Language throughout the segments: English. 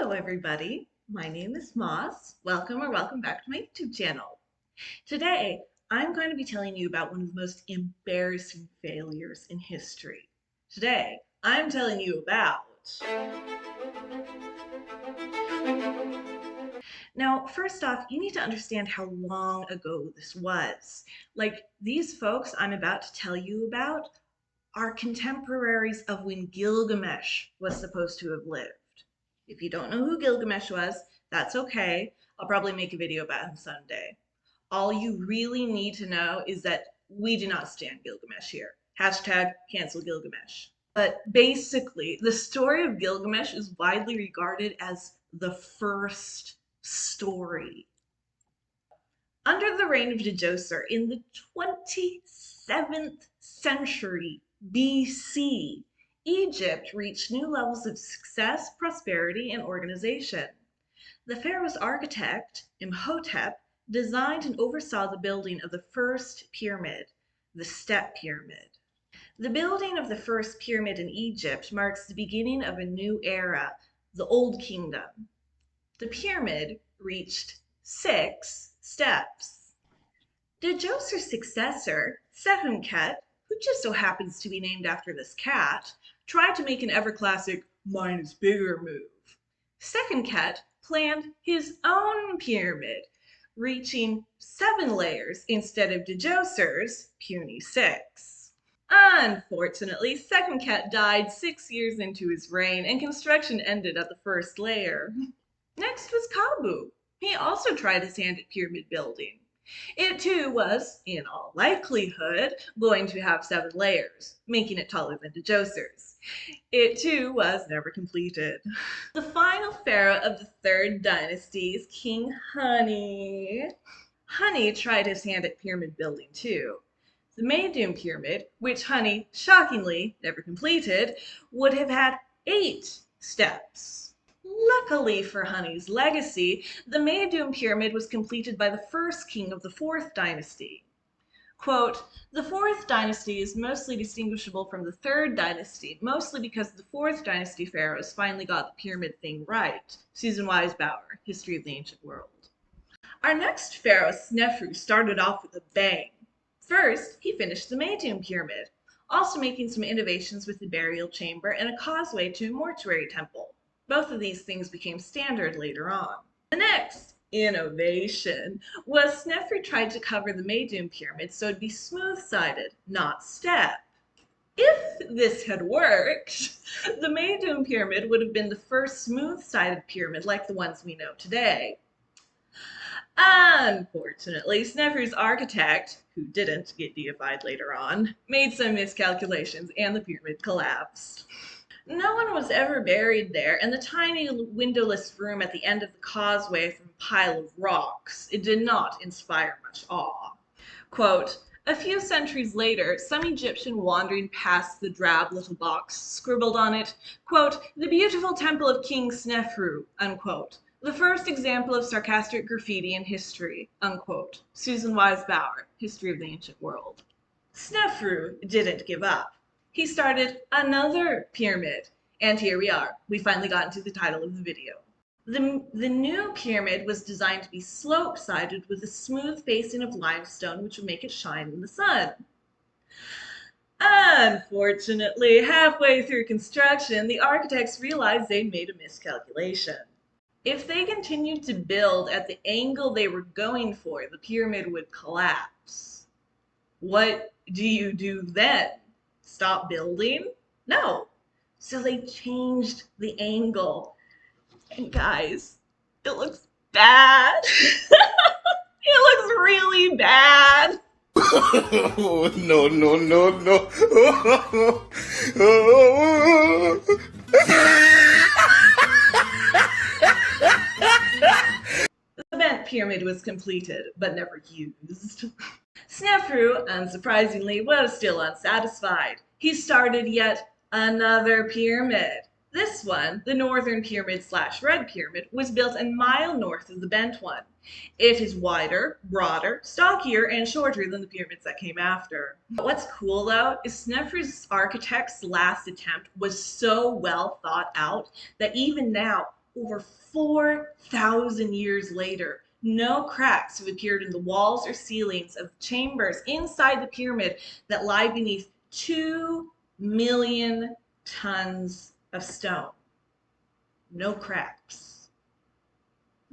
Hello everybody, my name is Moss. Welcome back to my YouTube channel. Today, I'm going to be telling you about one of the most embarrassing failures in history. Today, I'm telling you about... Now, first off, you need to understand how long ago this was. Like, these folks I'm about to tell you about are contemporaries of when Gilgamesh was supposed to have lived. If you don't know who Gilgamesh was, that's okay. I'll probably make a video about him someday. All you really need to know is that we do not stand Gilgamesh here. Hashtag cancel Gilgamesh. But basically, the story of Gilgamesh is widely regarded as the first story. Under the reign of Djoser in the 27th century BC, Egypt reached new levels of success, prosperity, and organization. The pharaoh's architect, Imhotep, designed and oversaw the building of the first pyramid, the Step Pyramid. The building of the first pyramid in Egypt marks the beginning of a new era, the Old Kingdom. The pyramid reached 6 steps. Djoser's successor, Sekhemkhet, who just so happens to be named after this cat, tried to make an ever-classic mine is bigger move. Sekhemkhet planned his own pyramid, reaching 7 layers instead of Djoser's puny 6. Unfortunately, Sekhemkhet died 6 years into his reign, and construction ended at the first layer. Next was Kabu. He also tried his hand at pyramid building. It too was, in all likelihood, going to have 7 layers, making it taller than Djoser's. It too was never completed. The final pharaoh of the 3rd dynasty is King Huni. Huni tried his hand at pyramid building too. The Meidum Pyramid, which Huni shockingly never completed, would have had 8 steps. Luckily for Huni's legacy, the Meidum Pyramid was completed by the first king of the 4th dynasty. Quote, "The 4th dynasty is mostly distinguishable from the 3rd dynasty, mostly because the 4th dynasty pharaohs finally got the pyramid thing right." Susan Wise Bauer, History of the Ancient World. Our next pharaoh, Snefru, started off with a bang. First, he finished the Meidum Pyramid, also making some innovations with the burial chamber and a causeway to a mortuary temple. Both of these things became standard later on. The next innovation was Snefru tried to cover the Meidum Pyramid so it'd be smooth-sided, not step. If this had worked, the Meidum Pyramid would have been the first smooth-sided pyramid like the ones we know today. Unfortunately, Snefru's architect, who didn't get deified later on, made some miscalculations and the pyramid collapsed. No one was ever buried there, and the tiny windowless room at the end of the causeway from a pile of rocks, it did not inspire much awe. Quote, "A few centuries later, some Egyptian wandering past the drab little box scribbled on it, quote, 'The beautiful temple of King Snefru,' unquote. The first example of sarcastic graffiti in history," unquote. Susan Wise Bauer, History of the Ancient World. Snefru didn't give up. He started another pyramid, and here we are. We finally got into the title of the video. The new pyramid was designed to be slope-sided with a smooth facing of limestone which would make it shine in the sun. Unfortunately, halfway through construction, the architects realized they'd made a miscalculation. If they continued to build at the angle they were going for, the pyramid would collapse. What do you do then? Stop building? No. So they changed the angle. And guys, it looks bad. It looks really bad. Oh, no, no, no, no. The bent pyramid was completed, but never used. Snefru, unsurprisingly, was still unsatisfied. He started yet another pyramid. This one, the Northern Pyramid/Red Pyramid, was built a mile north of the bent one. It is wider, broader, stockier, and shorter than the pyramids that came after. But what's cool though is Snefru's architect's last attempt was so well thought out that even now over 4,000 years later, no cracks have appeared in the walls or ceilings of chambers inside the pyramid that lie beneath 2 million tons of stone. No cracks.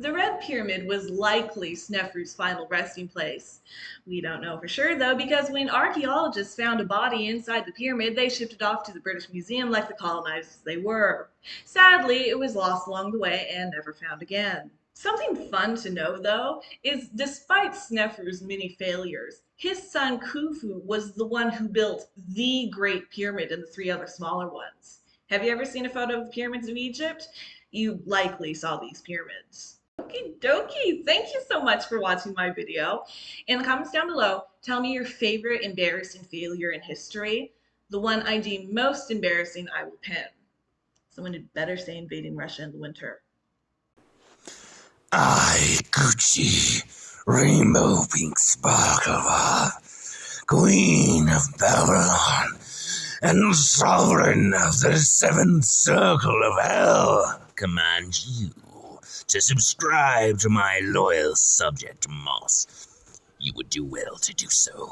The Red Pyramid was likely Sneferu's final resting place. We don't know for sure though, because when archaeologists found a body inside the pyramid, they shipped it off to the British Museum like the colonizers they were. Sadly, it was lost along the way and never found again. Something fun to know though is despite Sneferu's many failures, his son Khufu was the one who built the Great Pyramid and the three other smaller ones. Have you ever seen a photo of the pyramids of Egypt? You likely saw these pyramids. Okie dokie. Thank you so much for watching my video. In the comments down below, tell me your favorite embarrassing failure in history. The one I deem most embarrassing, I will pin. Someone had better say invading Russia in the winter. I, Gucci, Rainbow Pink Sparkle, Queen of Babylon, and Sovereign of the Seventh Circle of Hell, command you to subscribe to my loyal subject, Moss. You would do well to do so.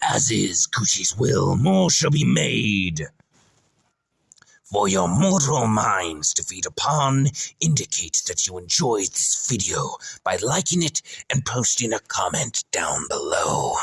As is Gucci's will, more shall be made. For your mortal minds to feed upon, indicate that you enjoyed this video by liking it and posting a comment down below.